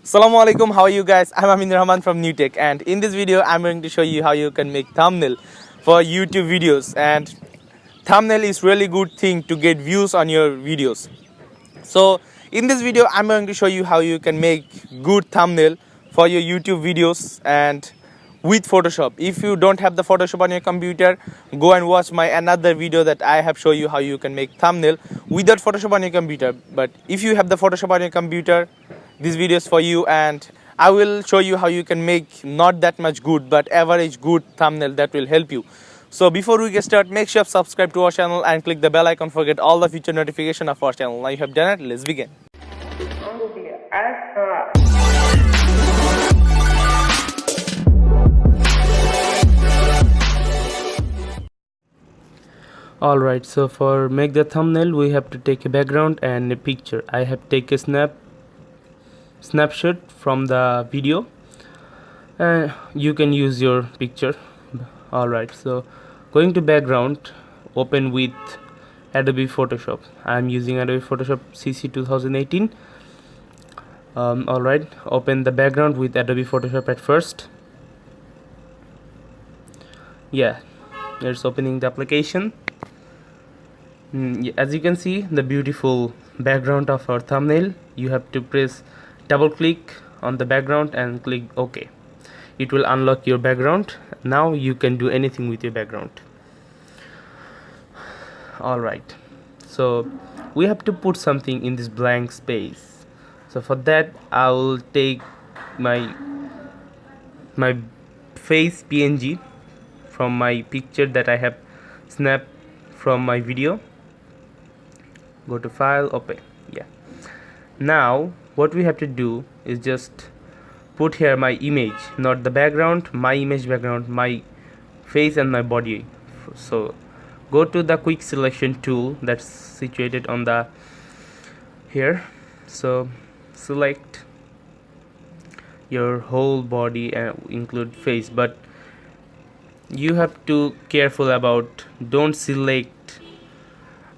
Assalamu alaikum, how are you guys? I'm Aminur from NewTech, and in this video I'm going to show you how you can make thumbnail for YouTube videos. And thumbnail is really good thing to get views on your videos. So in this video I'm going to show you how you can make good thumbnail for your YouTube videos and with Photoshop. If you don't have the Photoshop on your computer, go and watch my another video that I have show you how you can make thumbnail without Photoshop on your computer. But if you have the Photoshop on your computer, this video is for you, and I will show you how you can make not that much good but average good thumbnail that will help you. So before we get started, make sure to subscribe to our channel and click the bell icon for get all the future notification of our channel. Now you have done it, let's begin. Alright, so for make the thumbnail we have to take a background and a picture. I have taken a snapshot from the video, and you can use your picture. Alright, so going to background, open with Adobe Photoshop. I am using Adobe Photoshop CC 2018. Alright, open the background with Adobe Photoshop at first. Yeah, it's opening the application. As you can see the beautiful background of our thumbnail, you have to press double click on the background and click OK. It will unlock your background. Now you can do anything with your background. Alright, so we have to put something in this blank space. So for that I will take my face PNG from my picture that I have snapped from my video. Go to file, open. Yeah, now what we have to do is just put here my image, not the background, my image background, my face and my body. So go to the quick selection tool that's situated on the here. So select your whole body and include face, but you have to careful about don't select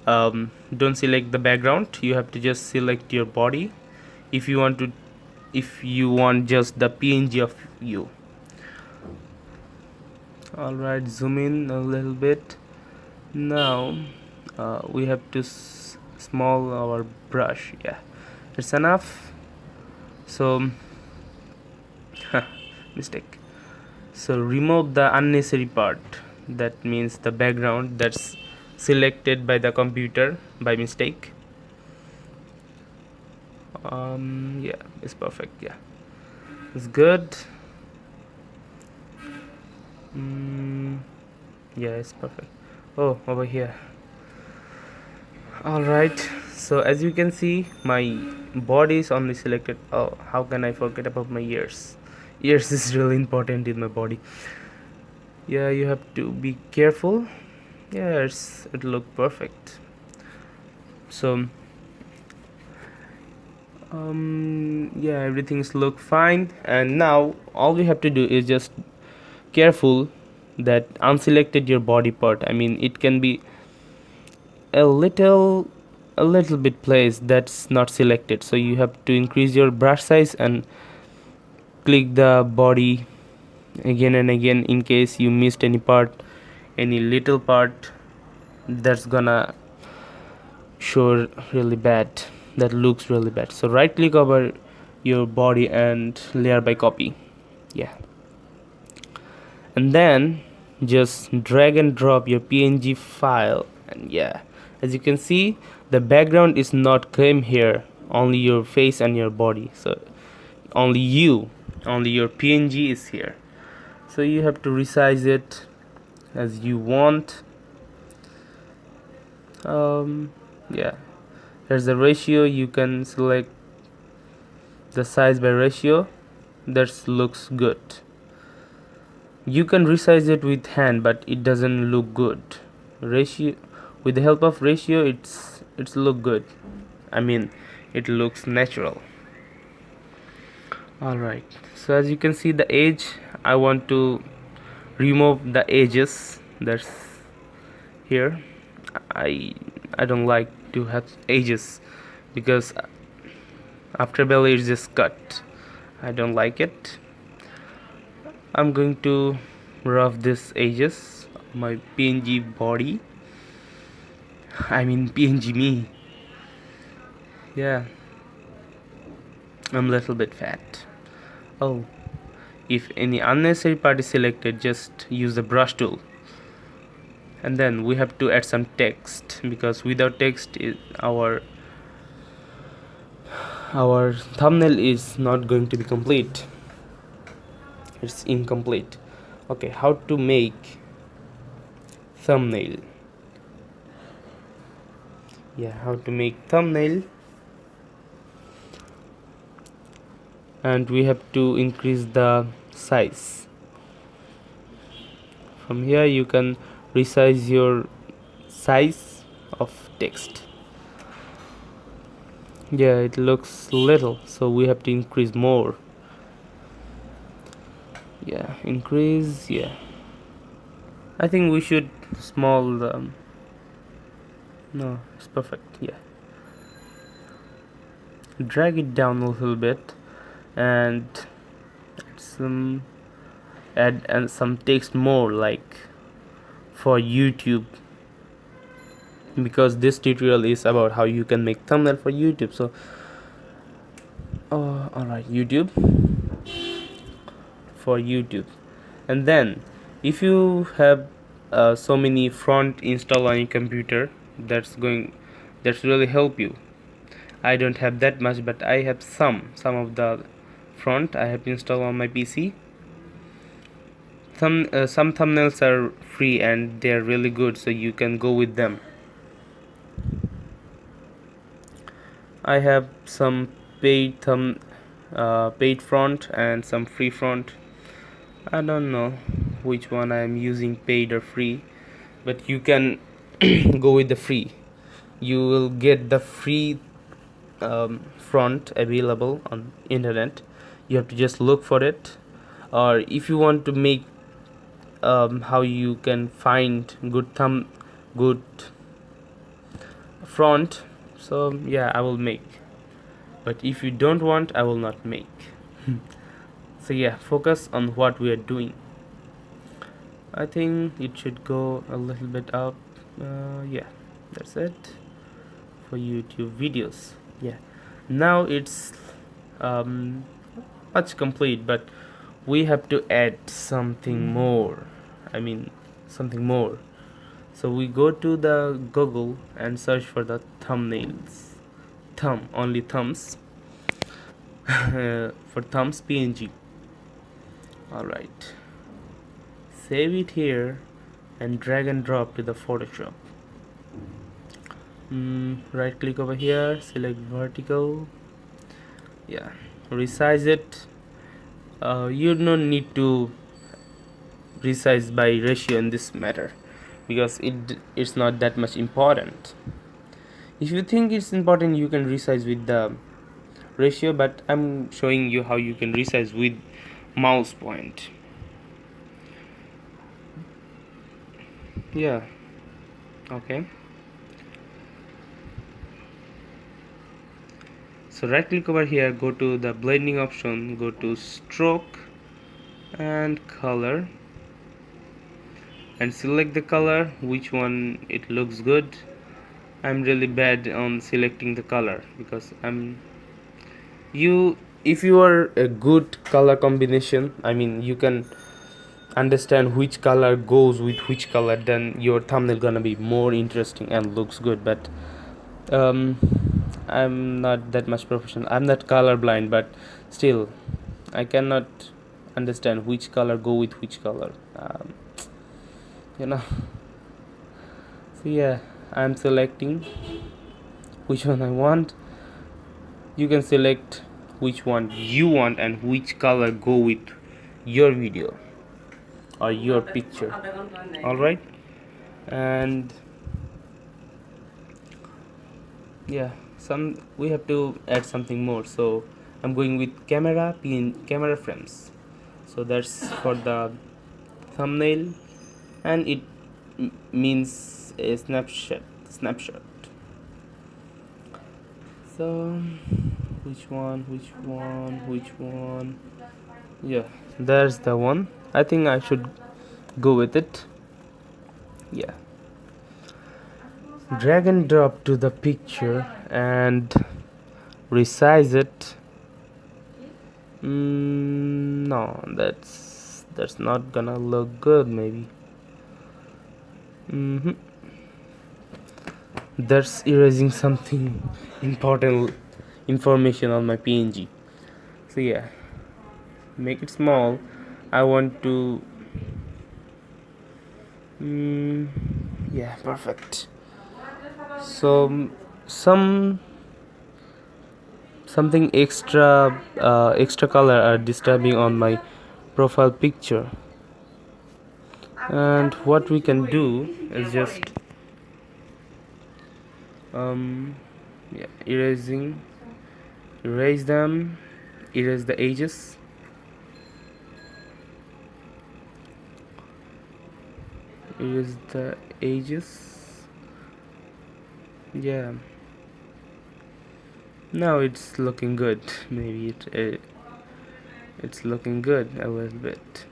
the background. You have to just select your body if you want just the PNG of you. Alright, zoom in a little bit. Now we have to small our brush. Yeah, it's enough. So mistake. So remove the unnecessary part, that means the background that's selected by the computer by mistake. Yeah, it's perfect. Yeah, it's good. Yeah, it's perfect. Oh, over here. Alright, so as you can see my body is only selected. Oh, how can I forget about my ears? Ears is really important in my body. Yeah, you have to be careful. Yes, it look perfect. So yeah, everything's look fine, and now all we have to do is just careful that unselected your body part. I mean, it can be a little bit place that's not selected, so you have to increase your brush size and click the body again and again in case you missed any part, any little part that's gonna show really bad, that looks really bad. So right click over your body and layer by copy. Yeah, and then just drag and drop your PNG file, and yeah, as you can see the background is not came here, only your face and your body. So only your PNG is here, so you have to resize it as you want. Yeah, here's the ratio. You can select the size by ratio. That looks good. You can resize it with hand, but it doesn't look good. Ratio, with the help of ratio, it's look good. I mean, it looks natural. Alright, so as you can see the edge, I want to remove the edges that's here. I don't like to have edges because after belly is just cut. I don't like it. I'm going to rough this edges of my PNG body. I mean PNG me. Yeah, I'm a little bit fat. Oh, if any unnecessary part is selected, just use the brush tool. And then we have to add some text, because without text our thumbnail is not going to be complete. It's incomplete. Okay, how to make thumbnail. Yeah, how to make thumbnail. And we have to increase the size. From here you can resize your size of text. Yeah, it looks little, so we have to increase more. Yeah, increase. Yeah, I think we should small no, it's perfect. Yeah, drag it down a little bit and some add and some text more, like for YouTube, because this tutorial is about how you can make thumbnail for YouTube. So alright, YouTube, for YouTube. And then if you have so many front installed on your computer, that's really help you. I don't have that much, but I have some of the front I have installed on my PC. Some thumbnails are free and they're really good, so you can go with them. I have some paid front and some free front. I don't know which one I am using, paid or free, but you can go with the free. You will get the free front available on internet. You have to just look for it. Or if you want to make how you can find good front, so yeah, I will make. But if you don't want, I will not make. So yeah, focus on what we are doing. I think it should go a little bit up. Yeah, that's it for YouTube videos. Yeah, now it's much complete, but we have to add something more. I mean, something more. So we go to the Google and search for the thumbnails. Only thumbs. For thumbs PNG. Alright, save it here and drag and drop to the Photoshop. Right click over here, select vertical. Yeah, resize it. You don't need to resize by ratio in this matter, because it's not that much important. If you think it's important, you can resize with the ratio, but I'm showing you how you can resize with mouse point. Yeah, okay. So right click over here, go to the blending option, go to stroke and color, and select the color, which one it looks good. I'm really bad on selecting the color, because if you are a good color combination, I mean, you can understand which color goes with which color, then your thumbnail gonna be more interesting and looks good. But I'm not that much professional. I'm not color blind, but still I cannot understand which color go with which color, you know. So yeah, I'm selecting which one I want. You can select which one you want and which color go with your video or your picture. Alright, and yeah, we have to add something more, so I'm going with camera frames. So that's for the thumbnail, and it means a snapshot. So which one? Yeah, there's the one. I think I should go with it. Yeah, drag and drop to the picture and resize it. No, that's not gonna look good. Maybe. That's erasing something important information on my PNG. So yeah, make it small. I want to. Yeah, perfect. So something extra color are disturbing on my profile picture, and what we can do is just yeah, erase them, erase the edges, yeah. Now it's looking good. Maybe it's looking good a little bit.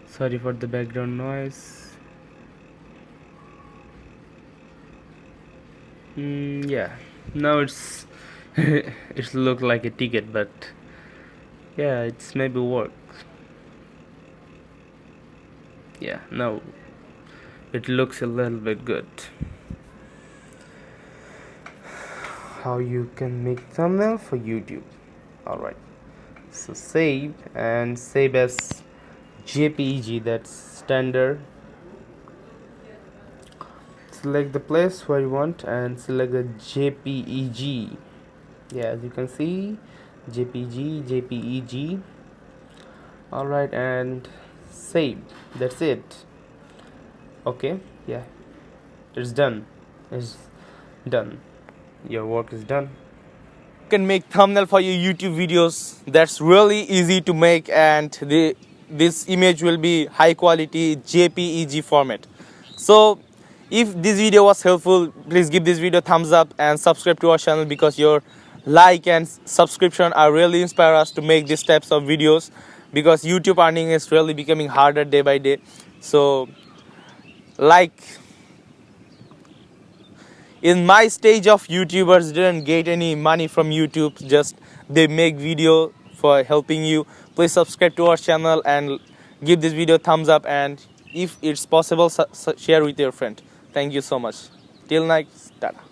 Sorry for the background noise. Yeah, now it's it's look like a ticket, but yeah, it's maybe work. Yeah, now it looks a little bit good. How you can make thumbnail for YouTube. Alright, so save as JPEG, that's standard. Select the place where you want and select the JPEG. Yeah, as you can see, JPEG. Alright, and save. That's it. Okay, yeah, it's done. Your work is done. You can make thumbnail for your YouTube videos. That's really easy to make, and this image will be high quality JPEG format. So if this video was helpful, please give this video thumbs up and subscribe to our channel, because your like and subscription are really inspire us to make these types of videos, because YouTube earning is really becoming harder day by day. So like, in my stage of YouTubers didn't get any money from YouTube, just they make video for helping you. Please subscribe to our channel and give this video thumbs up, and if it's possible, share with your friend. Thank you so much. Till next, tata.